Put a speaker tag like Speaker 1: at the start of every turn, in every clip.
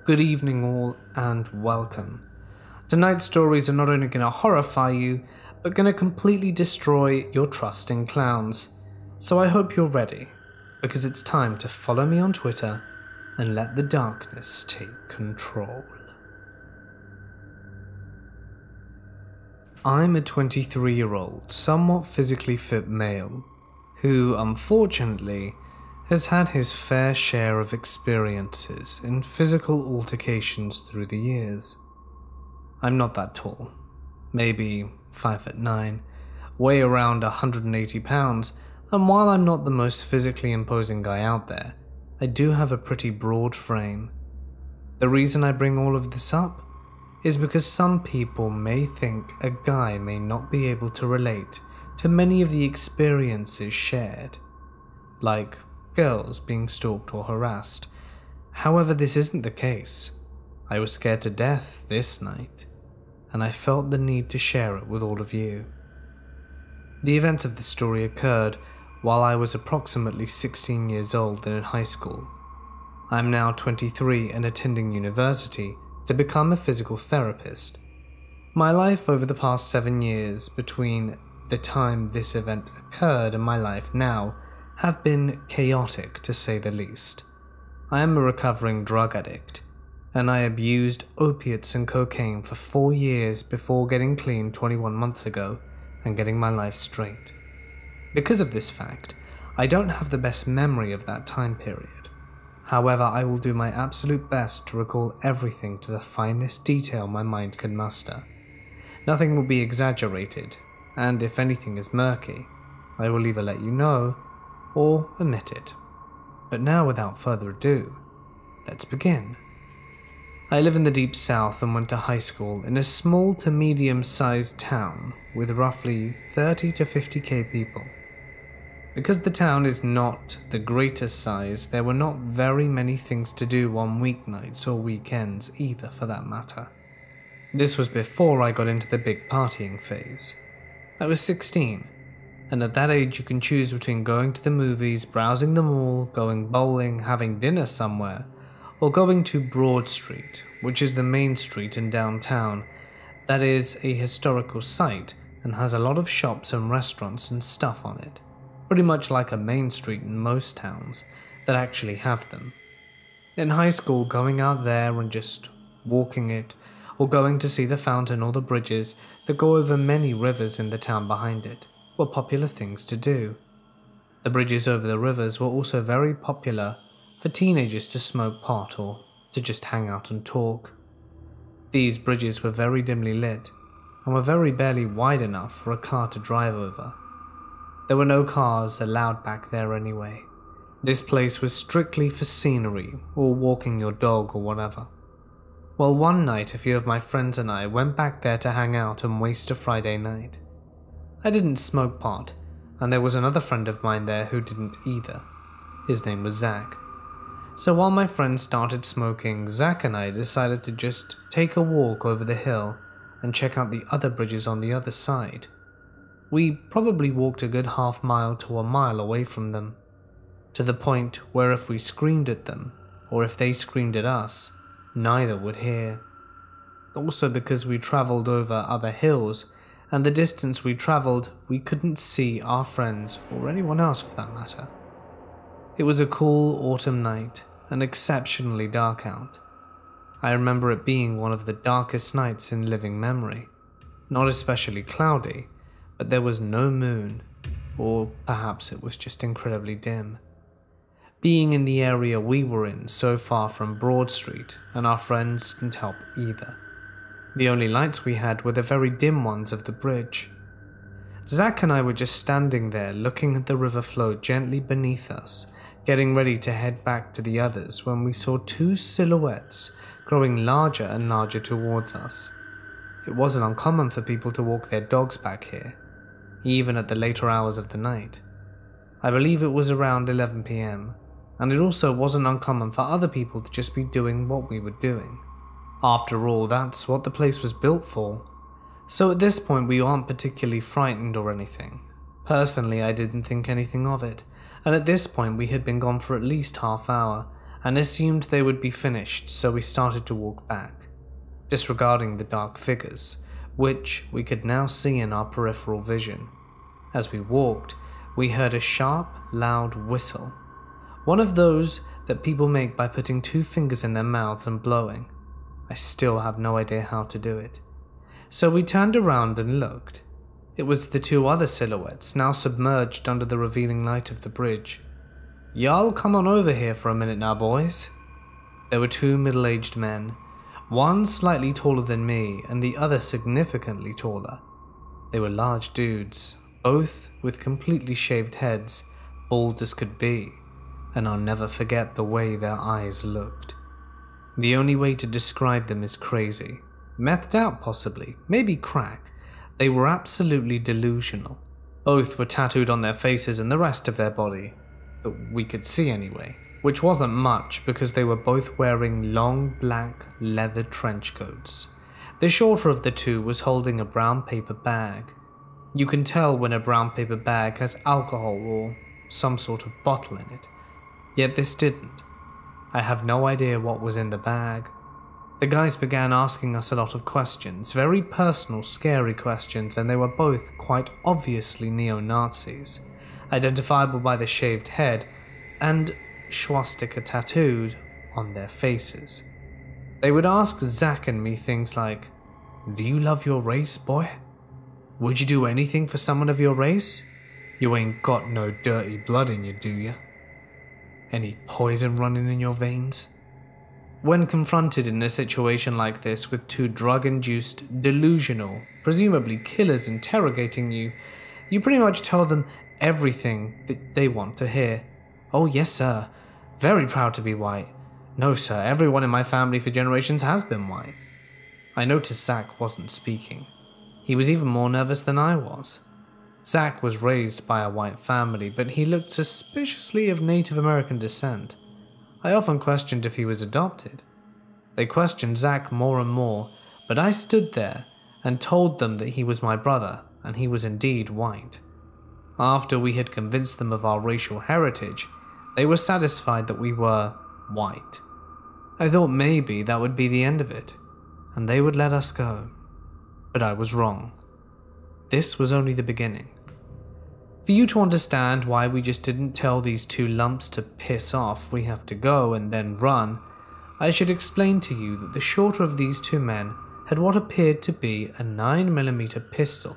Speaker 1: Good evening all and welcome. Tonight's stories are not only going to horrify you, but going to completely destroy your trust in clowns. So I hope you're ready, because it's time to follow me on Twitter and let the darkness take control. I'm a 23-year-old, somewhat physically fit male, who unfortunately has had his fair share of experiences in physical altercations through the years. I'm not that tall, maybe 5'9", weigh around 180 pounds, and while I'm not the most physically imposing guy out there, I do have a pretty broad frame. The reason I bring all of this up is because some people may think a guy may not be able to relate to many of the experiences shared, like girls being stalked or harassed. However, this isn't the case. I was scared to death this night, and I felt the need to share it with all of you. The events of this story occurred while I was approximately 16 years old and in high school. I'm now 23 and attending university to become a physical therapist. My life over the past 7 years between the time this event occurred and my life now have been chaotic, to say the least. I am a recovering drug addict, and I abused opiates and cocaine for 4 years before getting clean 21 months ago and getting my life straight. Because of this fact, I don't have the best memory of that time period. However, I will do my absolute best to recall everything to the finest detail my mind can muster. Nothing will be exaggerated, and if anything is murky, I will either let you know or omit it. But now, without further ado, let's begin. I live in the deep south and went to high school in a small to medium-sized town with roughly 30 to 50k people. Because the town is not the greatest size, there were not very many things to do on weeknights or weekends either, for that matter. This was before I got into the big partying phase. I was 16, and at that age you can choose between going to the movies, browsing the mall, going bowling, having dinner somewhere, or going to Broad Street, which is the main street in downtown that is a historical site and has a lot of shops and restaurants and stuff on it. Pretty much like a main street in most towns that actually have them. In high school, going out there and just walking it, or going to see the fountain or the bridges that go over many rivers in the town behind it, were popular things to do. The bridges over the rivers were also very popular for teenagers to smoke pot or to just hang out and talk. These bridges were very dimly lit and were very barely wide enough for a car to drive over. There were no cars allowed back there anyway. This place was strictly for scenery or walking your dog or whatever. Well, one night a few of my friends and I went back there to hang out and waste a Friday night. I didn't smoke pot, and there was another friend of mine there who didn't either. His name was Zach. So while my friends started smoking, Zach and I decided to just take a walk over the hill and check out the other bridges on the other side. We probably walked a good half mile to a mile away from them, to the point where if we screamed at them, or if they screamed at us, neither would hear. Also, because we travelled over other hills, and the distance we travelled, we couldn't see our friends, or anyone else for that matter. It was a cool autumn night, and exceptionally dark out. I remember it being one of the darkest nights in living memory. Not especially cloudy, but there was no moon, or perhaps it was just incredibly dim. Being in the area we were in, so far from Broad Street, and our friends didn't help either. The only lights we had were the very dim ones of the bridge. Zach and I were just standing there looking at the river flow gently beneath us, getting ready to head back to the others when we saw two silhouettes growing larger and larger towards us. It wasn't uncommon for people to walk their dogs back here, even at the later hours of the night. I believe it was around 11 PM, and it also wasn't uncommon for other people to just be doing what we were doing. After all, that's what the place was built for. So at this point we aren't particularly frightened or anything. Personally, I didn't think anything of it, and at this point we had been gone for at least half hour, and assumed they would be finished, so we started to walk back, disregarding the dark figures, which we could now see in our peripheral vision. As we walked, we heard a sharp, loud whistle, one of those that people make by putting two fingers in their mouths and blowing. I still have no idea how to do it. So we turned around and looked. It was the two other silhouettes, now submerged under the revealing light of the bridge. "Y'all come on over here for a minute now, boys." There were two middle-aged men, one slightly taller than me and the other significantly taller. They were large dudes, both with completely shaved heads, bald as could be, and I'll never forget the way their eyes looked. The only way to describe them is crazy. Methed out possibly, maybe crack. They were absolutely delusional. Both were tattooed on their faces and the rest of their body, that we could see anyway, which wasn't much because they were both wearing long black leather trench coats. The shorter of the two was holding a brown paper bag. You can tell when a brown paper bag has alcohol or some sort of bottle in it. Yet this didn't. I have no idea what was in the bag. The guys began asking us a lot of questions, very personal, scary questions, and they were both quite obviously neo-Nazis, identifiable by the shaved head and swastika tattooed on their faces. They would ask Zach and me things like, "Do you love your race, boy? Would you do anything for someone of your race? You ain't got no dirty blood in you, do you? Any poison running in your veins?" When confronted in a situation like this with two drug-induced, delusional, presumably killers interrogating you, you pretty much tell them everything that they want to hear. "Oh yes sir, very proud to be white. No sir, everyone in my family for generations has been white." I noticed Zach wasn't speaking. He was even more nervous than I was. Zach was raised by a white family, but he looked suspiciously of Native American descent. I often questioned if he was adopted. They questioned Zach more and more, but I stood there and told them that he was my brother and he was indeed white. After we had convinced them of our racial heritage, they were satisfied that we were white. I thought maybe that would be the end of it, and they would let us go. But I was wrong. This was only the beginning. For you to understand why we just didn't tell these two lumps to piss off, we have to go and then run, I should explain to you that the shorter of these two men had what appeared to be a 9mm pistol.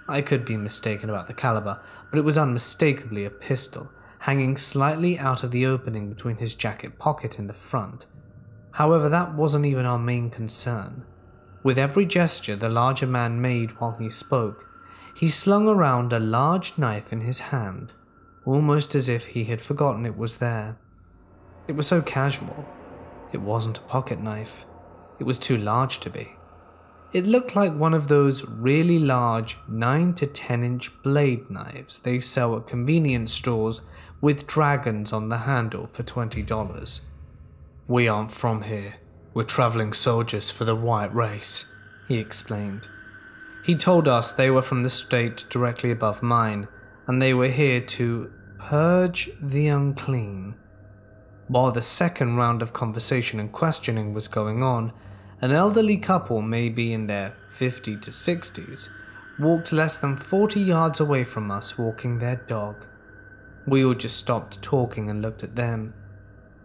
Speaker 1: I could be mistaken about the caliber, but it was unmistakably a pistol, hanging slightly out of the opening between his jacket pocket in the front. However, that wasn't even our main concern. With every gesture the larger man made while he spoke, he slung around a large knife in his hand, almost as if he had forgotten it was there. It was so casual. It wasn't a pocket knife. It was too large to be. It looked like one of those really large 9 to 10-inch blade knives they sell at convenience stores with dragons on the handle for $20. "We aren't from here. We're traveling soldiers for the white race," he explained. He told us they were from the state directly above mine, and they were here to purge the unclean. While the second round of conversation and questioning was going on, an elderly couple, maybe in their 50s to 60s, walked less than 40 yards away from us walking their dog. We all just stopped talking and looked at them.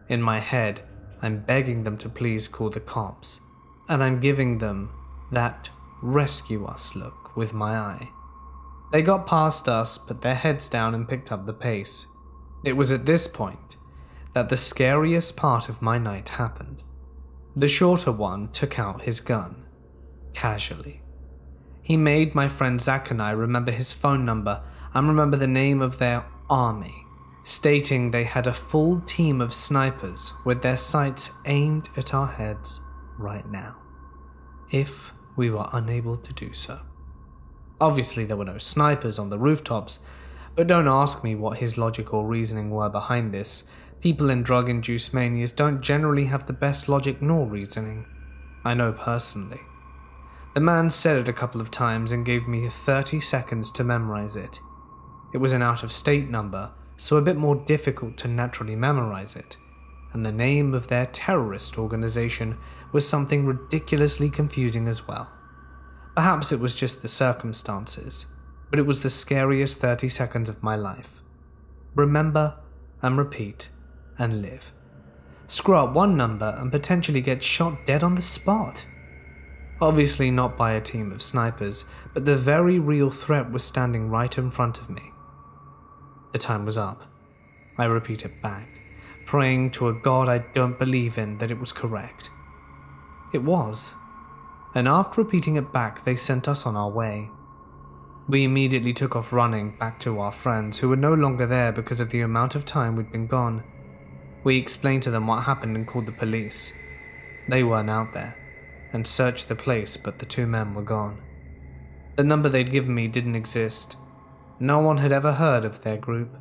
Speaker 1: In my head, I'm begging them to please call the cops, and I'm giving them that rescue us look with my eye. They got past us, put their heads down and picked up the pace. It was at this point that the scariest part of my night happened. The shorter one took out his gun, casually. He made my friend Zach and I remember his phone number and remember the name of their army, stating they had a full team of snipers with their sights aimed at our heads right now, if we were unable to do so. Obviously there were no snipers on the rooftops, but don't ask me what his logical reasoning were behind this. People in drug-induced manias don't generally have the best logic nor reasoning. I know personally. The man said it a couple of times and gave me 30 seconds to memorize it. It was an out-of-state number, so a bit more difficult to naturally memorize it. and the name of their terrorist organization was something ridiculously confusing as well. Perhaps it was just the circumstances, but it was the scariest 30 seconds of my life. Remember and repeat and live. Screw up one number and potentially get shot dead on the spot. Obviously not by a team of snipers, but the very real threat was standing right in front of me. The time was up. I repeated back, praying to a god I don't believe in that it was correct. It was, and after repeating it back, they sent us on our way. We immediately took off running back to our friends who were no longer there because of the amount of time we'd been gone. We explained to them what happened and called the police. They weren't out there, and searched the place, but the two men were gone. The number they'd given me didn't exist. No one had ever heard of their group.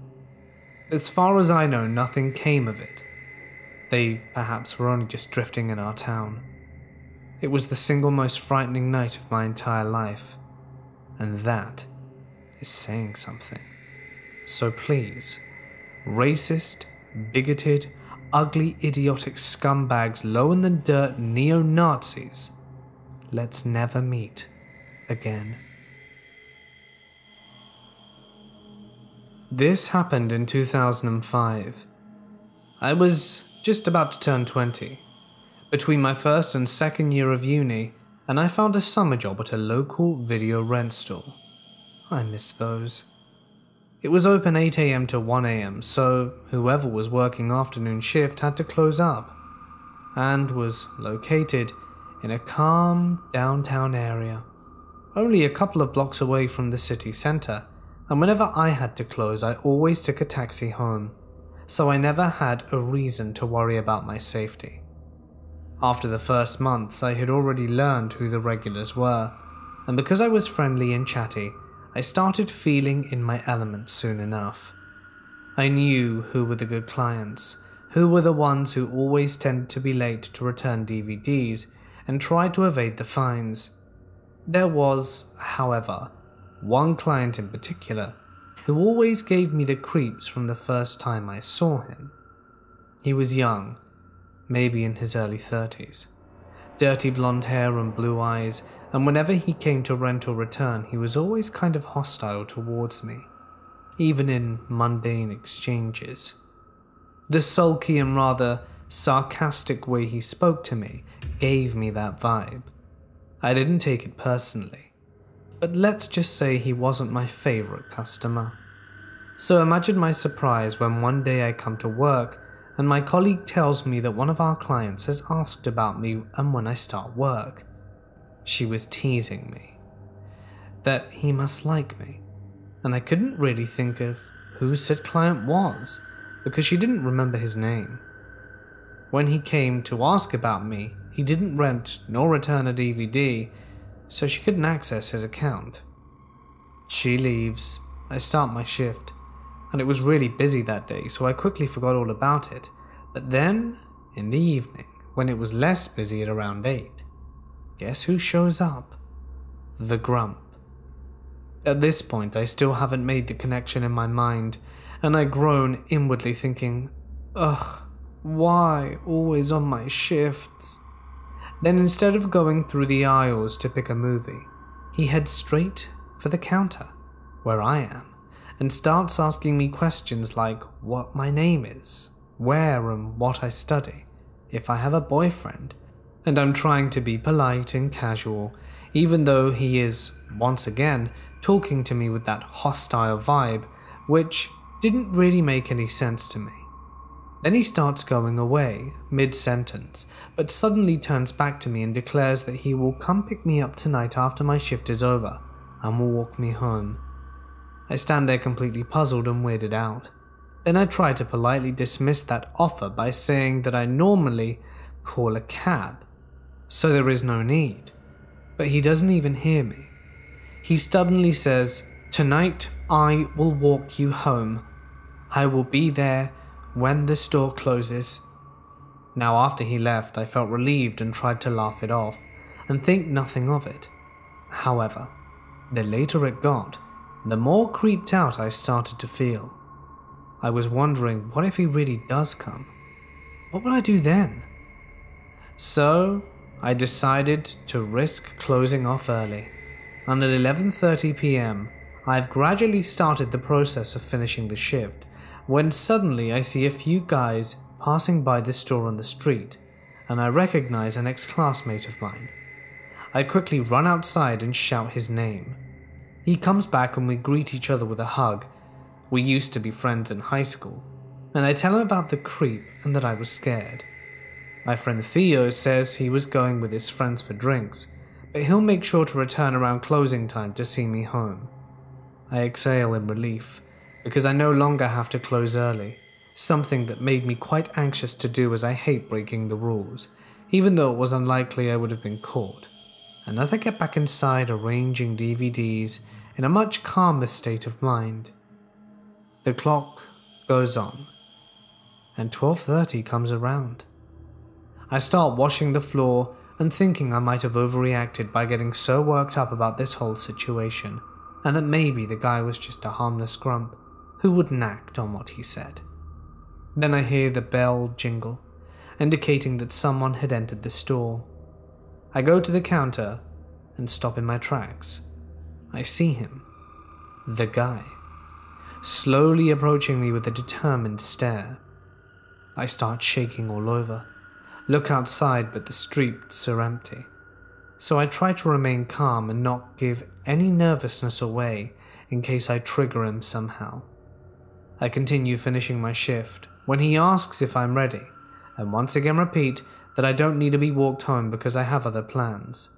Speaker 1: As far as I know, nothing came of it. They perhaps were only just drifting in our town. It was the single most frightening night of my entire life, and that is saying something. So please, racist, bigoted, ugly, idiotic scumbags, low-in-the-dirt neo-Nazis, let's never meet again. This happened in 2005. I was just about to turn 20, between my first and second year of uni, and I found a summer job at a local video rent store. I miss those. It was open 8 AM to 1 AM, so whoever was working afternoon shift had to close up, and was located in a calm downtown area, only a couple of blocks away from the city center, and whenever I had to close, I always took a taxi home, so I never had a reason to worry about my safety. After the first months, I had already learned who the regulars were, and because I was friendly and chatty, I started feeling in my element soon enough. I knew who were the good clients, who were the ones who always tended to be late to return DVDs and tried to evade the fines. There was, however, one client in particular who always gave me the creeps from the first time I saw him. He was young, maybe in his early 30s, dirty blonde hair and blue eyes, and whenever he came to rent or return, he was always kind of hostile towards me, even in mundane exchanges. The sulky and rather sarcastic way he spoke to me gave me that vibe. I didn't take it personally, but let's just say he wasn't my favorite customer. So imagine my surprise when one day I come to work and my colleague tells me that one of our clients has asked about me and when I start work. She was teasing me, that he must like me, and I couldn't really think of who said client was because she didn't remember his name. When he came to ask about me, he didn't rent nor return a DVD, so she couldn't access his account. She leaves, I start my shift, and it was really busy that day, so I quickly forgot all about it. But then, in the evening, when it was less busy at around 8, guess who shows up? The Grump. At this point, I still haven't made the connection in my mind, and I groan inwardly thinking, ugh, why always on my shifts? Then instead of going through the aisles to pick a movie, he heads straight for the counter, where I am, and starts asking me questions like what my name is, where and what I study, if I have a boyfriend, and I'm trying to be polite and casual, even though he is, once again, talking to me with that hostile vibe, which didn't really make any sense to me. Then he starts going away, mid-sentence, but suddenly turns back to me and declares that he will come pick me up tonight after my shift is over, and will walk me home. I stand there completely puzzled and weirded out. Then I try to politely dismiss that offer by saying that I normally call a cab, so there is no need. But he doesn't even hear me. He stubbornly says, "Tonight I will walk you home. I will be there when the store closes." Now after he left, I felt relieved and tried to laugh it off and think nothing of it. However, the later it got, the more creeped out I started to feel. I was wondering, what if he really does come? what would I do then? So, I decided to risk closing off early, and at 11:30 p.m., I've gradually started the process of finishing the shift, when suddenly I see a few guys passing by the store on the street, and I recognize an ex-classmate of mine. I quickly run outside and shout his name. He comes back and we greet each other with a hug. We used to be friends in high school, and I tell him about the creep and that I was scared. My friend Theo says he was going with his friends for drinks, but he'll make sure to return around closing time to see me home. I exhale in relief, because I no longer have to close early, something that made me quite anxious to do as I hate breaking the rules, even though it was unlikely I would have been caught. And as I get back inside arranging DVDs in a much calmer state of mind, the clock goes on, and 12:30 comes around. I start washing the floor and thinking I might have overreacted by getting so worked up about this whole situation, and that maybe the guy was just a harmless grump who wouldn't act on what he said. Then I hear the bell jingle, indicating that someone had entered the store. I go to the counter and stop in my tracks. I see him, the guy, slowly approaching me with a determined stare. I start shaking all over. Look outside, but the streets are empty. So I try to remain calm and not give any nervousness away in case I trigger him somehow. I continue finishing my shift when he asks if I'm ready, and once again repeat that I don't need to be walked home because I have other plans.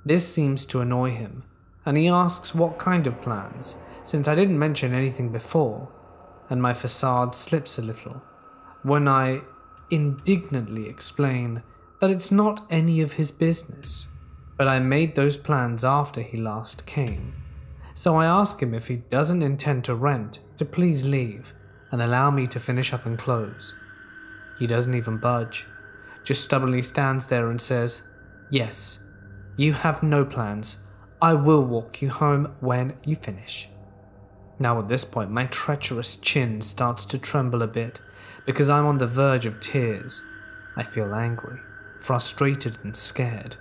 Speaker 1: This seems to annoy him, and he asks what kind of plans, since I didn't mention anything before, and my facade slips a little when I indignantly explain that it's not any of his business, but I made those plans after he last came. So I ask him if he doesn't intend to rent to please leave and allow me to finish up and close. He doesn't even budge, just stubbornly stands there and says, "Yes, you have no plans. I will walk you home when you finish." Now at this point my treacherous chin starts to tremble a bit because I'm on the verge of tears. I feel angry, frustrated and scared.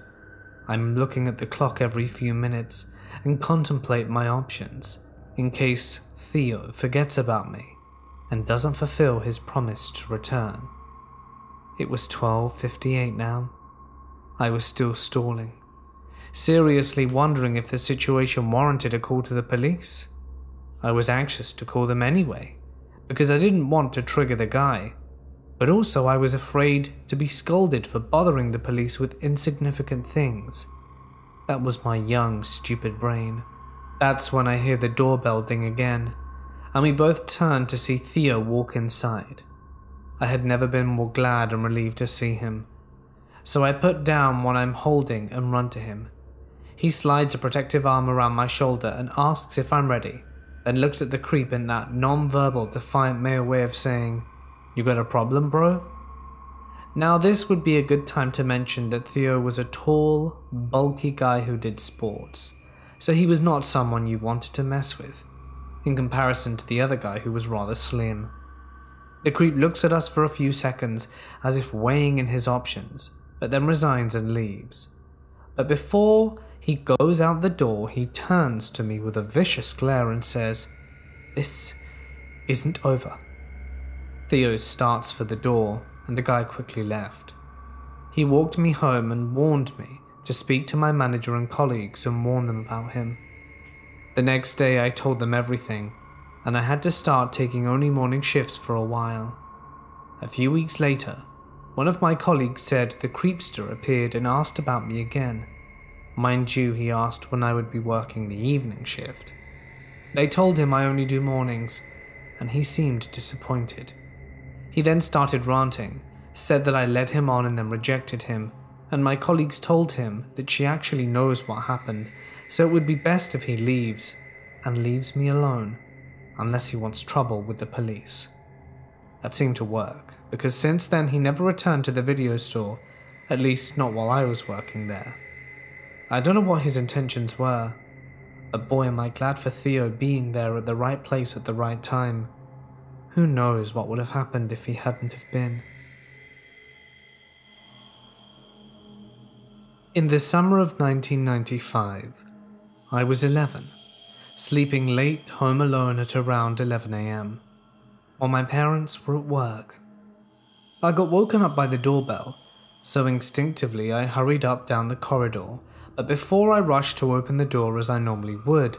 Speaker 1: I'm looking at the clock every few minutes and contemplate my options in case Theo forgets about me and doesn't fulfill his promise to return. It was 12:58 now. I was still stalling, seriously wondering if the situation warranted a call to the police. I was anxious to call them anyway, because I didn't want to trigger the guy, but also I was afraid to be scolded for bothering the police with insignificant things. That was my young, stupid brain. That's when I hear the doorbell ding again, and we both turn to see Theo walk inside. I had never been more glad and relieved to see him, so I put down what I'm holding and run to him. He slides a protective arm around my shoulder and asks if I'm ready, then looks at the creep in that non-verbal, defiant male way of saying, "You got a problem, bro?" Now this would be a good time to mention that Theo was a tall, bulky guy who did sports, so he was not someone you wanted to mess with, in comparison to the other guy who was rather slim. The creep looks at us for a few seconds as if weighing in his options, but then resigns and leaves. But before he goes out the door, he turns to me with a vicious glare and says, "This isn't over." Theo starts for the door, and the guy quickly left. He walked me home and warned me to speak to my manager and colleagues and warn them about him. The next day I told them everything, and I had to start taking only morning shifts for a while. A few weeks later, one of my colleagues said the creepster appeared and asked about me again. Mind you, he asked when I would be working the evening shift. They told him I only do mornings, and he seemed disappointed. He then started ranting, said that I led him on and then rejected him, and my colleagues told him that she actually knows what happened, so it would be best if he leaves, and leaves me alone, unless he wants trouble with the police. That seemed to work, because since then he never returned to the video store, at least not while I was working there. I don't know what his intentions were, but boy am I glad for Theo being there at the right place at the right time. Who knows what would have happened if he hadn't have been. In the summer of 1995, I was 11, sleeping late home alone at around 11 a.m. while my parents were at work. I got woken up by the doorbell, so instinctively I hurried up down the corridor, but before I rushed to open the door as I normally would,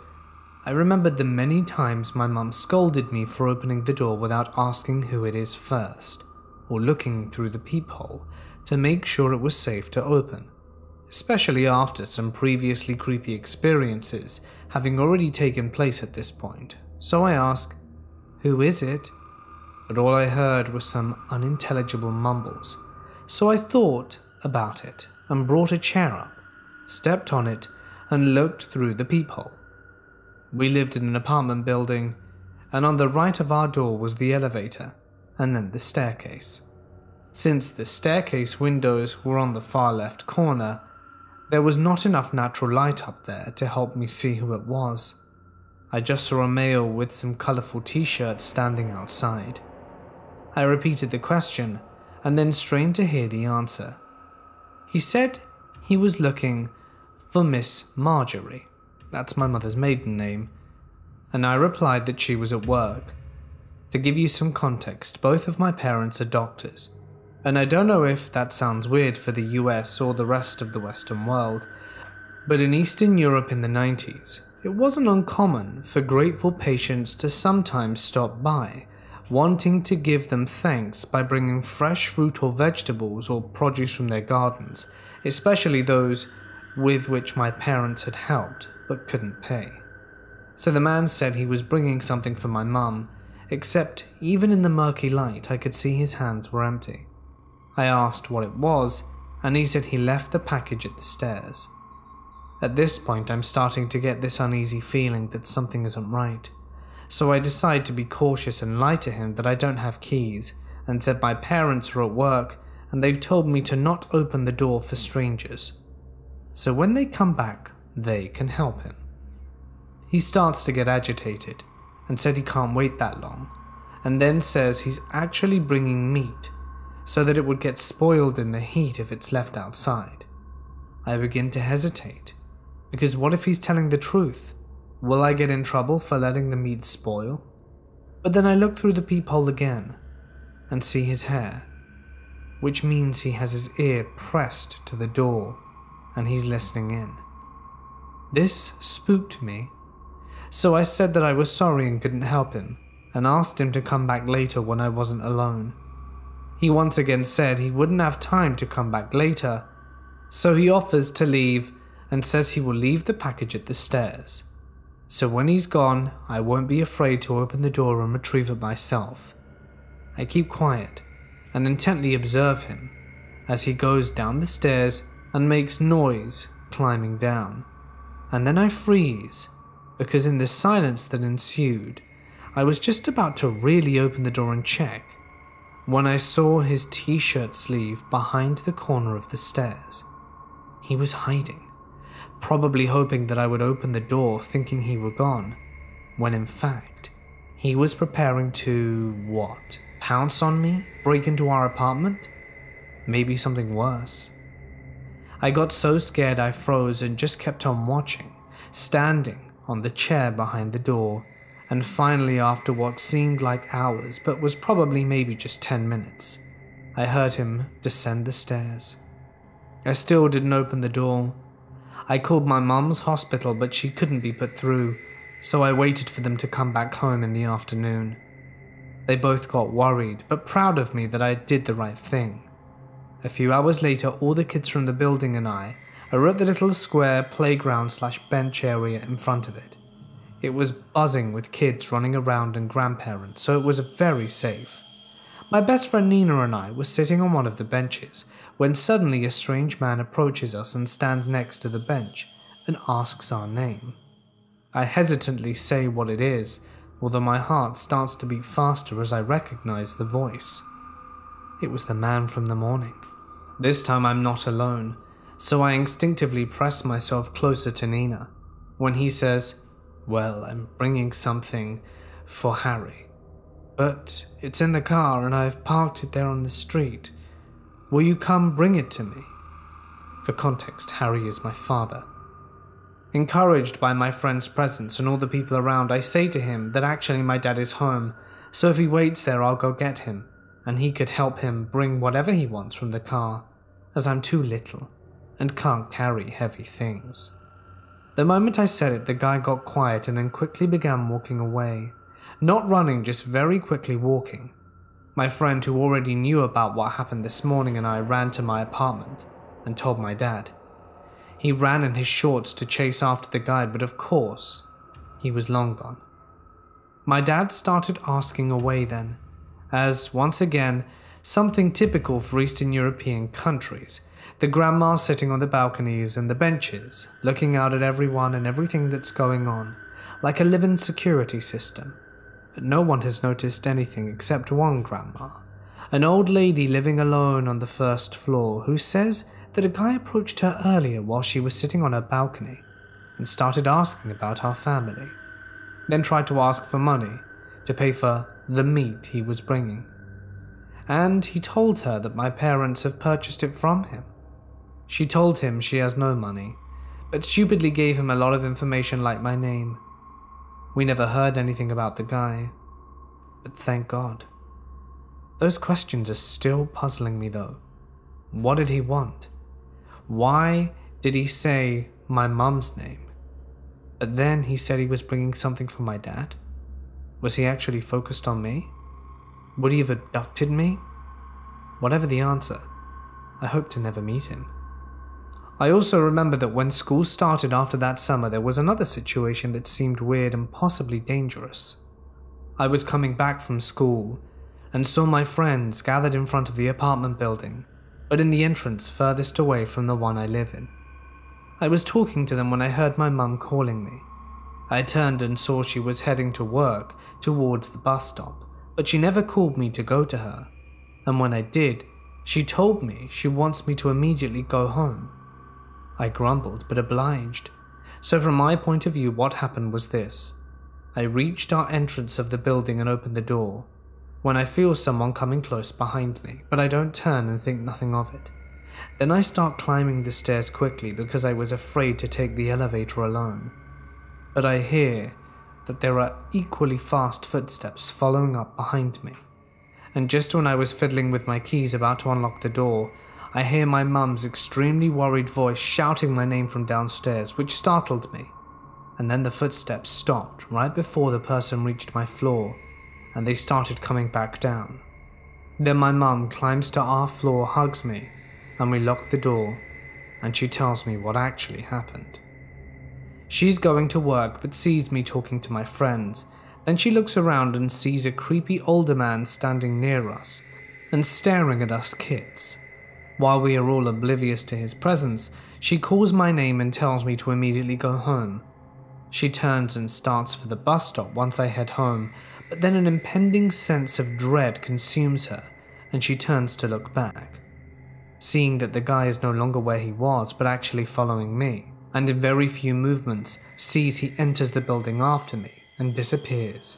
Speaker 1: I remembered the many times my mum scolded me for opening the door without asking who it is first, or looking through the peephole to make sure it was safe to open, especially after some previously creepy experiences having already taken place at this point. So I asked, "Who is it?" But all I heard was some unintelligible mumbles, so I thought about it and brought a chair up, stepped on it, and looked through the peephole. We lived in an apartment building, and on the right of our door was the elevator, and then the staircase. Since the staircase windows were on the far left corner, there was not enough natural light up there to help me see who it was. I just saw a male with some colourful t-shirts standing outside. I repeated the question, and then strained to hear the answer. He said he was looking for Miss Marjorie. That's my mother's maiden name, and I replied that she was at work. To give you some context, both of my parents are doctors, and I don't know if that sounds weird for the US or the rest of the Western world, but in Eastern Europe in the 90s, it wasn't uncommon for grateful patients to sometimes stop by, wanting to give them thanks by bringing fresh fruit or vegetables or produce from their gardens, especially those with which my parents had helped but couldn't pay. So the man said he was bringing something for my mum, except even in the murky light I could see his hands were empty. I asked what it was, and he said he left the package at the stairs. At this point I'm starting to get this uneasy feeling that something isn't right, so I decide to be cautious and lie to him that I don't have keys, and said my parents are at work and they've told me to not open the door for strangers, so when they come back they can help him. He starts to get agitated and said he can't wait that long, and then says he's actually bringing meat so that it would get spoiled in the heat if it's left outside. I begin to hesitate, because what if he's telling the truth? Will I get in trouble for letting the meat spoil? But then I look through the peephole again and see his hair, which means he has his ear pressed to the door and he's listening in. This spooked me, so I said that I was sorry and couldn't help him, and asked him to come back later when I wasn't alone. He once again said he wouldn't have time to come back later, so he offers to leave and says he will leave the package at the stairs. So when he's gone, I won't be afraid to open the door and retrieve it myself. I keep quiet and intently observe him as he goes down the stairs and makes noise climbing down. And then I freeze, because in the silence that ensued, I was just about to really open the door and check, when I saw his t-shirt sleeve behind the corner of the stairs. He was hiding, probably hoping that I would open the door thinking he were gone, when in fact, he was preparing to, what, pounce on me, break into our apartment? Maybe something worse. I got so scared I froze and just kept on watching, standing on the chair behind the door, and finally after what seemed like hours but was probably maybe just 10 minutes, I heard him descend the stairs. I still didn't open the door. I called my mum's hospital but she couldn't be put through, so I waited for them to come back home in the afternoon. They both got worried but proud of me that I did the right thing. A few hours later, all the kids from the building and I are at the little square playground/bench area in front of it. It was buzzing with kids running around and grandparents, so it was very safe. My best friend Nina and I were sitting on one of the benches when suddenly a strange man approaches us and stands next to the bench and asks our name. I hesitantly say what it is, although my heart starts to beat faster as I recognize the voice. It was the man from the morning. This time I'm not alone, so I instinctively press myself closer to Nina, when he says, "Well, I'm bringing something for Harry, but it's in the car and I've parked it there on the street. Will you come bring it to me?" For context, Harry is my father. Encouraged by my friend's presence and all the people around, I say to him that actually my dad is home, so if he waits there I'll go get him, and he could help him bring whatever he wants from the car, as I'm too little and can't carry heavy things. The moment I said it, the guy got quiet and then quickly began walking away. Not running, just very quickly walking. My friend, who already knew about what happened this morning, and I ran to my apartment and told my dad. He ran in his shorts to chase after the guy, but of course, he was long gone. My dad started asking away then, as once again, something typical for Eastern European countries, the grandma sitting on the balconies and the benches, looking out at everyone and everything that's going on, like a living security system. But no one has noticed anything except one grandma, an old lady living alone on the first floor, who says that a guy approached her earlier while she was sitting on her balcony and started asking about our family, then tried to ask for money to pay for the meat he was bringing. And he told her that my parents have purchased it from him. She told him she has no money, but stupidly gave him a lot of information like my name. We never heard anything about the guy, but thank God. Those questions are still puzzling me though. What did he want? Why did he say my mum's name? But then he said he was bringing something for my dad? Was he actually focused on me? Would he have abducted me? Whatever the answer, I hope to never meet him. I also remember that when school started after that summer, there was another situation that seemed weird and possibly dangerous. I was coming back from school and saw my friends gathered in front of the apartment building, but in the entrance furthest away from the one I live in. I was talking to them when I heard my mum calling me. I turned and saw she was heading to work towards the bus stop, but she never called me to go to her, and when I did, she told me she wants me to immediately go home. I grumbled but obliged. So from my point of view, what happened was this. I reached our entrance of the building and opened the door, when I feel someone coming close behind me, but I don't turn and think nothing of it. Then I start climbing the stairs quickly because I was afraid to take the elevator alone. But I hear that there are equally fast footsteps following up behind me. And just when I was fiddling with my keys about to unlock the door, I hear my mum's extremely worried voice shouting my name from downstairs, which startled me. And then the footsteps stopped right before the person reached my floor, and they started coming back down. Then my mum climbs to our floor, hugs me, and we lock the door, and she tells me what actually happened. She's going to work but sees me talking to my friends. Then she looks around and sees a creepy older man standing near us and staring at us kids. While we are all oblivious to his presence, she calls my name and tells me to immediately go home. She turns and starts for the bus stop once I head home, but then an impending sense of dread consumes her and she turns to look back, seeing that the guy is no longer where he was but actually following me, and in very few movements sees he enters the building after me and disappears.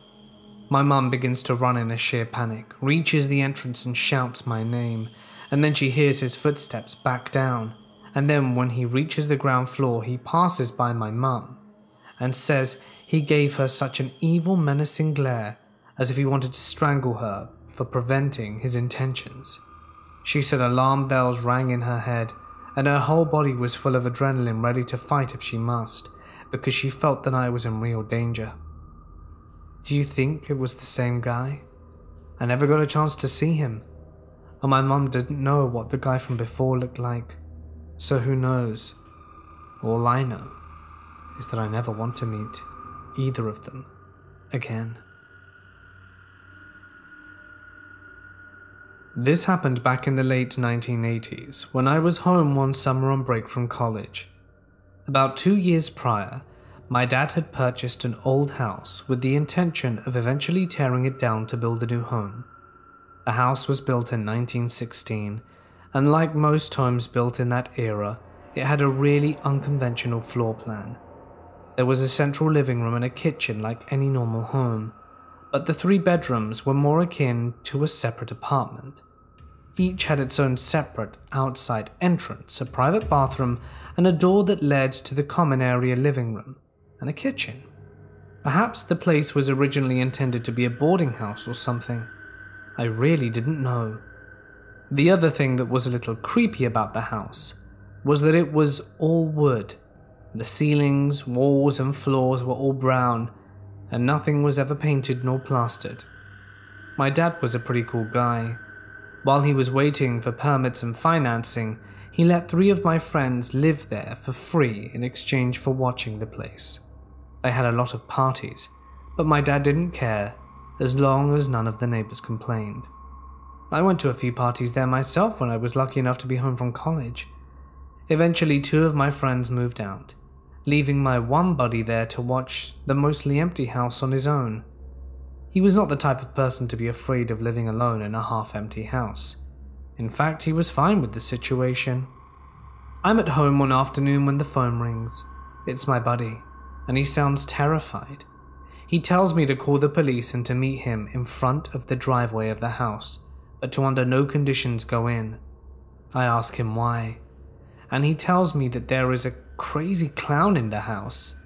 Speaker 1: My mum begins to run in a sheer panic, reaches the entrance and shouts my name, and then she hears his footsteps back down, and then when he reaches the ground floor he passes by my mum and says he gave her such an evil, menacing glare as if he wanted to strangle her for preventing his intentions. She said alarm bells rang in her head and her whole body was full of adrenaline, ready to fight if she must, because she felt that I was in real danger. Do you think it was the same guy? I never got a chance to see him, and my mum didn't know what the guy from before looked like, so who knows? All I know is that I never want to meet either of them again. This happened back in the late 1980s, when I was home one summer on break from college. About 2 years prior, my dad had purchased an old house with the intention of eventually tearing it down to build a new home. The house was built in 1916, and like most homes built in that era, it had a really unconventional floor plan. There was a central living room and a kitchen like any normal home, but the 3 bedrooms were more akin to a separate apartment. Each had its own separate outside entrance, a private bathroom, and a door that led to the common area living room, and a kitchen. Perhaps the place was originally intended to be a boarding house or something. I really didn't know. The other thing that was a little creepy about the house was that it was all wood. The ceilings, walls, and floors were all brown, and nothing was ever painted nor plastered. My dad was a pretty cool guy. While he was waiting for permits and financing, he let 3 of my friends live there for free in exchange for watching the place. They had a lot of parties, but my dad didn't care as long as none of the neighbors complained. I went to a few parties there myself when I was lucky enough to be home from college. Eventually 2 of my friends moved out, leaving my one buddy there to watch the mostly empty house on his own. He was not the type of person to be afraid of living alone in a half-empty house. In fact, he was fine with the situation. I'm at home one afternoon when the phone rings. It's my buddy, and he sounds terrified. He tells me to call the police and to meet him in front of the driveway of the house, but to under no conditions go in. I ask him why, and he tells me that there is a crazy clown in the house.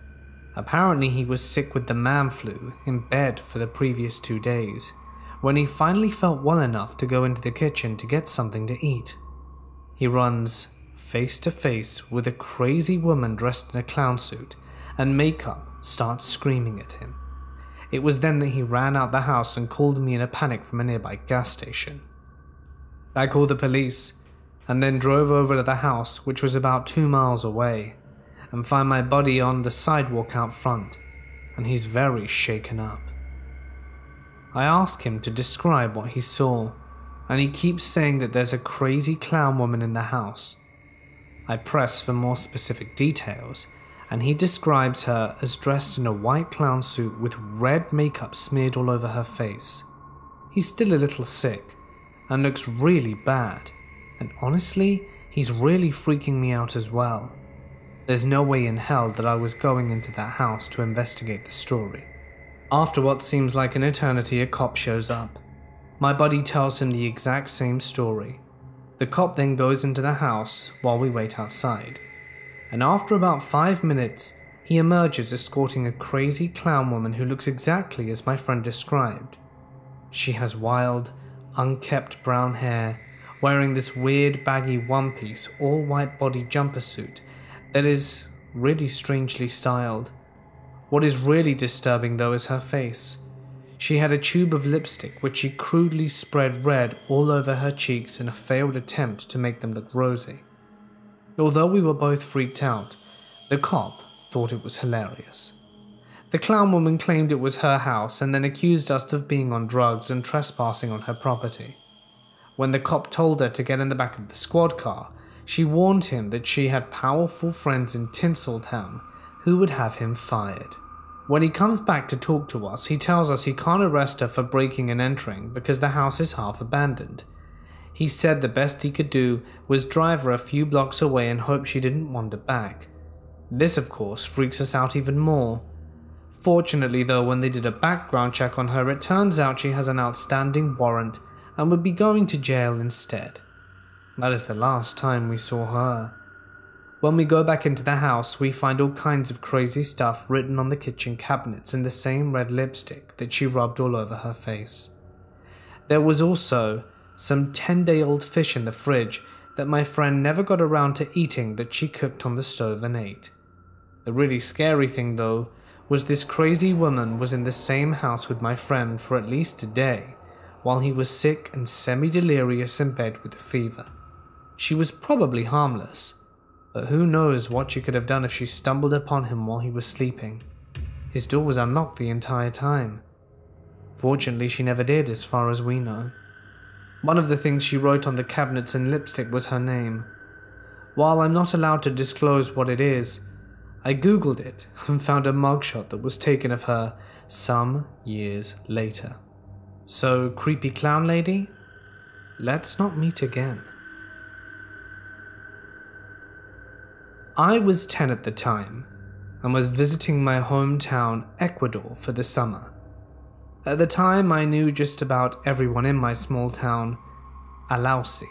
Speaker 1: Apparently he was sick with the man flu, in bed for the previous 2 days, when he finally felt well enough to go into the kitchen to get something to eat. He runs face to face with a crazy woman dressed in a clown suit and makeup, starts screaming at him. It was then that he ran out the house and called me in a panic from a nearby gas station. I called the police and then drove over to the house, which was about 2 miles away, and find my buddy on the sidewalk out front, and he's very shaken up. I ask him to describe what he saw, and he keeps saying that there's a crazy clown woman in the house. I press for more specific details, and he describes her as dressed in a white clown suit with red makeup smeared all over her face. He's still a little sick, and looks really bad, and honestly, he's really freaking me out as well. There's no way in hell that I was going into that house to investigate the story. After what seems like an eternity, a cop shows up. My buddy tells him the exact same story. The cop then goes into the house while we wait outside, and after about 5 minutes, he emerges escorting a crazy clown woman who looks exactly as my friend described. She has wild, unkempt brown hair, wearing this weird baggy one-piece, all-white body jumper suit that is really strangely styled. What is really disturbing though is her face. She had a tube of lipstick which she crudely spread red all over her cheeks in a failed attempt to make them look rosy. Although we were both freaked out, the cop thought it was hilarious. The clown woman claimed it was her house and then accused us of being on drugs and trespassing on her property. When the cop told her to get in the back of the squad car, she warned him that she had powerful friends in Tinseltown who would have him fired. When he comes back to talk to us, he tells us he can't arrest her for breaking and entering because the house is half abandoned. He said the best he could do was drive her a few blocks away and hope she didn't wander back. This, of course, freaks us out even more. Fortunately though, when they did a background check on her, it turns out she has an outstanding warrant and would be going to jail instead. That is the last time we saw her. When we go back into the house, we find all kinds of crazy stuff written on the kitchen cabinets in the same red lipstick that she rubbed all over her face. There was also some 10-day-old fish in the fridge that my friend never got around to eating that she cooked on the stove and ate. The really scary thing though was this crazy woman was in the same house with my friend for at least a day, while he was sick and semi-delirious in bed with a fever. She was probably harmless, but who knows what she could have done if she stumbled upon him while he was sleeping. His door was unlocked the entire time. Fortunately, she never did, as far as we know. One of the things she wrote on the cabinets in lipstick was her name. While I'm not allowed to disclose what it is, I googled it and found a mugshot that was taken of her some years later. So, creepy clown lady, let's not meet again. I was 10 at the time and was visiting my hometown, Ecuador, for the summer. At the time, I knew just about everyone in my small town. a lousy,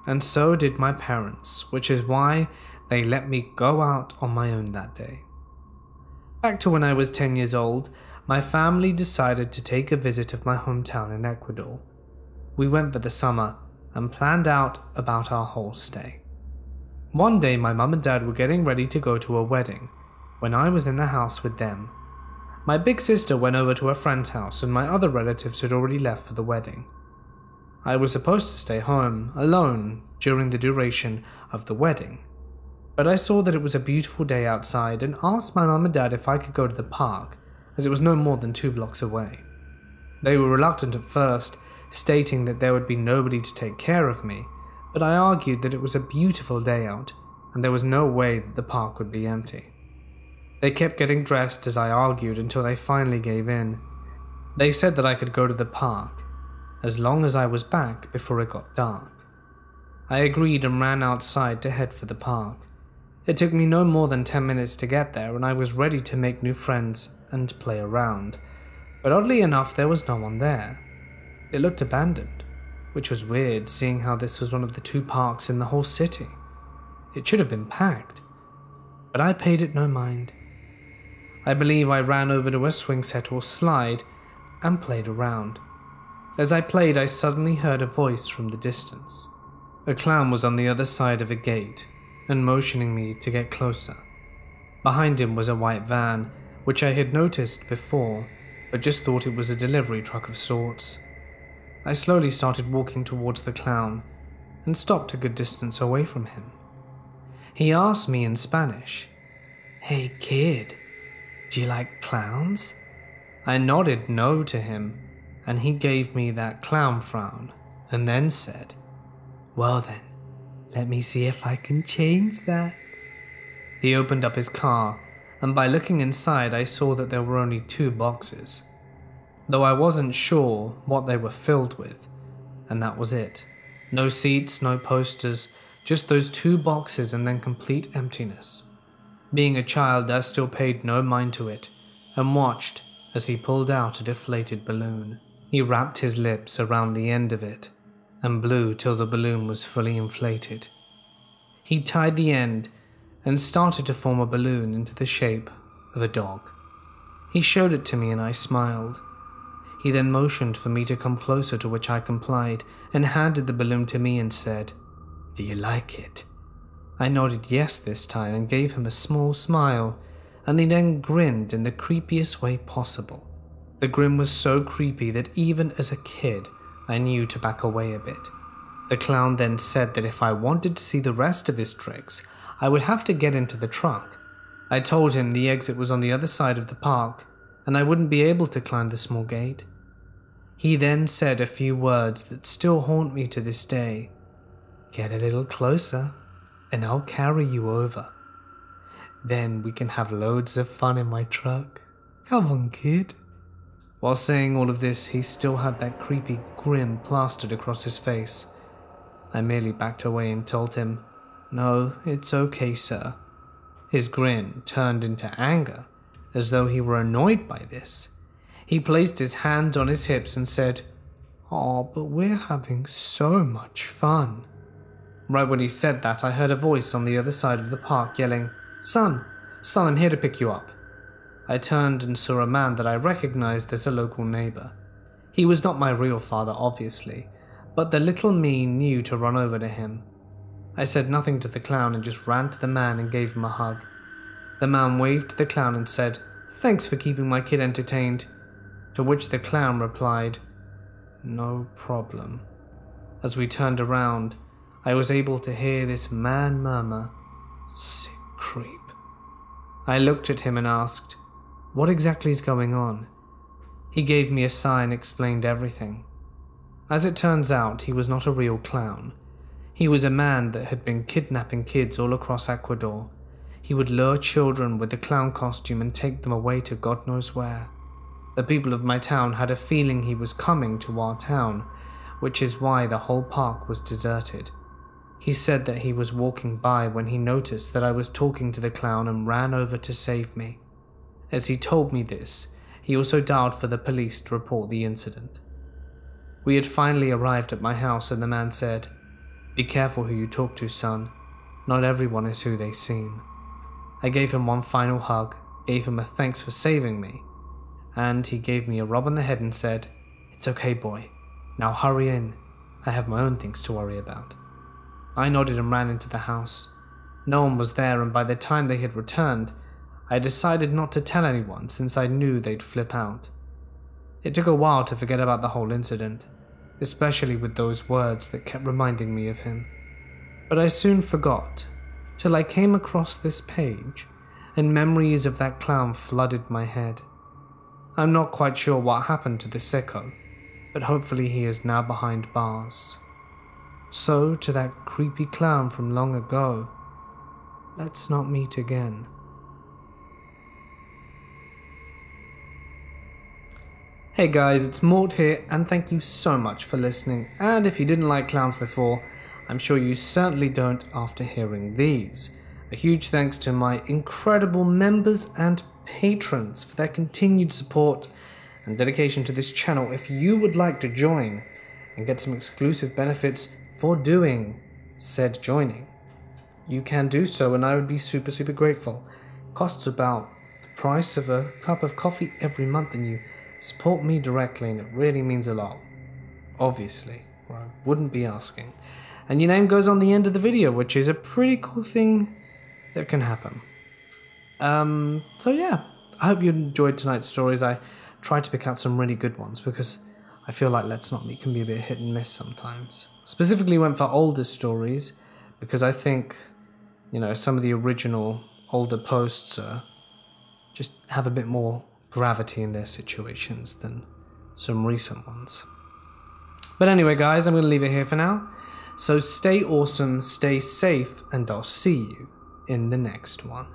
Speaker 1: and so did my parents, which is why they let me go out on my own that day. Back to when I was 10 years old, my family decided to take a visit of my hometown in Ecuador. We went for the summer and planned out about our whole stay. One day my mum and dad were getting ready to go to a wedding when I was in the house with them. My big sister went over to a friend's house and my other relatives had already left for the wedding. I was supposed to stay home alone during the duration of the wedding, but I saw that it was a beautiful day outside and asked my mum and dad if I could go to the park, as it was no more than 2 blocks away. They were reluctant at first, stating that there would be nobody to take care of me, but I argued that it was a beautiful day out and there was no way that the park would be empty. They kept getting dressed as I argued until they finally gave in. They said that I could go to the park, as long as I was back before it got dark. I agreed and ran outside to head for the park. It took me no more than 10 minutes to get there and I was ready to make new friends and play around, but oddly enough there was no one there. It looked abandoned, which was weird seeing how this was one of the 2 parks in the whole city. It should have been packed, but I paid it no mind. I believe I ran over to a swing set or slide and played around. As I played, I suddenly heard a voice from the distance. A clown was on the other side of a gate and motioning me to get closer. Behind him was a white van, which I had noticed before, but just thought it was a delivery truck of sorts. I slowly started walking towards the clown and stopped a good distance away from him. He asked me in Spanish, "Hey kid, do you like clowns?" I nodded no to him, and he gave me that clown frown, and then said, "Well then, let me see if I can change that." He opened up his car, and by looking inside I saw that there were only 2 boxes, though I wasn't sure what they were filled with, and that was it. No seats, no posters, just those 2 boxes and then complete emptiness. Being a child, I still paid no mind to it, and watched as he pulled out a deflated balloon. He wrapped his lips around the end of it and blew till the balloon was fully inflated. He tied the end and started to form a balloon into the shape of a dog. He showed it to me and I smiled. He then motioned for me to come closer, to which I complied and handed the balloon to me and said, "Do you like it?" I nodded yes this time and gave him a small smile, and he then grinned in the creepiest way possible. The grin was so creepy that even as a kid, I knew to back away a bit. The clown then said that if I wanted to see the rest of his tricks, I would have to get into the truck. I told him the exit was on the other side of the park, and I wouldn't be able to climb the small gate. He then said a few words that still haunt me to this day. "Get a little closer, and I'll carry you over. Then we can have loads of fun in my truck. Come on, kid." While saying all of this, he still had that creepy grin plastered across his face. I merely backed away and told him, "No, it's okay, sir." His grin turned into anger, as though he were annoyed by this. He placed his hands on his hips and said, "Oh, but we're having so much fun." Right when he said that, I heard a voice on the other side of the park yelling, Son, I'm here to pick you up." I turned and saw a man that I recognized as a local neighbor. He was not my real father, obviously, but the little me knew to run over to him. I said nothing to the clown and just ran to the man and gave him a hug. The man waved to the clown and said, "Thanks for keeping my kid entertained," to which the clown replied, "No problem." As we turned around, I was able to hear this man murmur, "Sick creep." I looked at him and asked, "What exactly is going on?" He gave me a sigh and explained everything. As it turns out, he was not a real clown. He was a man that had been kidnapping kids all across Ecuador. He would lure children with the clown costume and take them away to God knows where. The people of my town had a feeling he was coming to our town, which is why the whole park was deserted. He said that he was walking by when he noticed that I was talking to the clown and ran over to save me. As he told me this, he also dialed for the police to report the incident. We had finally arrived at my house and the man said, "Be careful who you talk to, son. Not everyone is who they seem." I gave him one final hug, gave him a thanks for saving me, and he gave me a rub on the head and said, "It's okay, boy. Now hurry in. I have my own things to worry about." I nodded and ran into the house. No one was there, and by the time they had returned, I decided not to tell anyone since I knew they'd flip out. It took a while to forget about the whole incident, especially with those words that kept reminding me of him. But I soon forgot, till I came across this page, and memories of that clown flooded my head. I'm not quite sure what happened to the sicko, but hopefully he is now behind bars. So, to that creepy clown from long ago, let's not meet again. Hey guys, it's Mort here, and thank you so much for listening. And if you didn't like clowns before, I'm sure you certainly don't after hearing these. A huge thanks to my incredible members and patrons for their continued support and dedication to this channel. If you would like to join and get some exclusive benefits for doing said joining, you can do so, and I would be super grateful. It costs about the price of a cup of coffee every month, and you support me directly, and it really means a lot. Obviously, or I wouldn't be asking. And your name goes on the end of the video, which is a pretty cool thing that can happen. So yeah, I hope you enjoyed tonight's stories. I tried to pick out some really good ones because I feel like Let's Not Meet can be a bit hit and miss sometimes. Specifically went for older stories because I think, you know, some of the original older posts just have a bit more gravity in their situations than some recent ones. But anyway, guys, I'm going to leave it here for now. So stay awesome, stay safe, and I'll see you in the next one.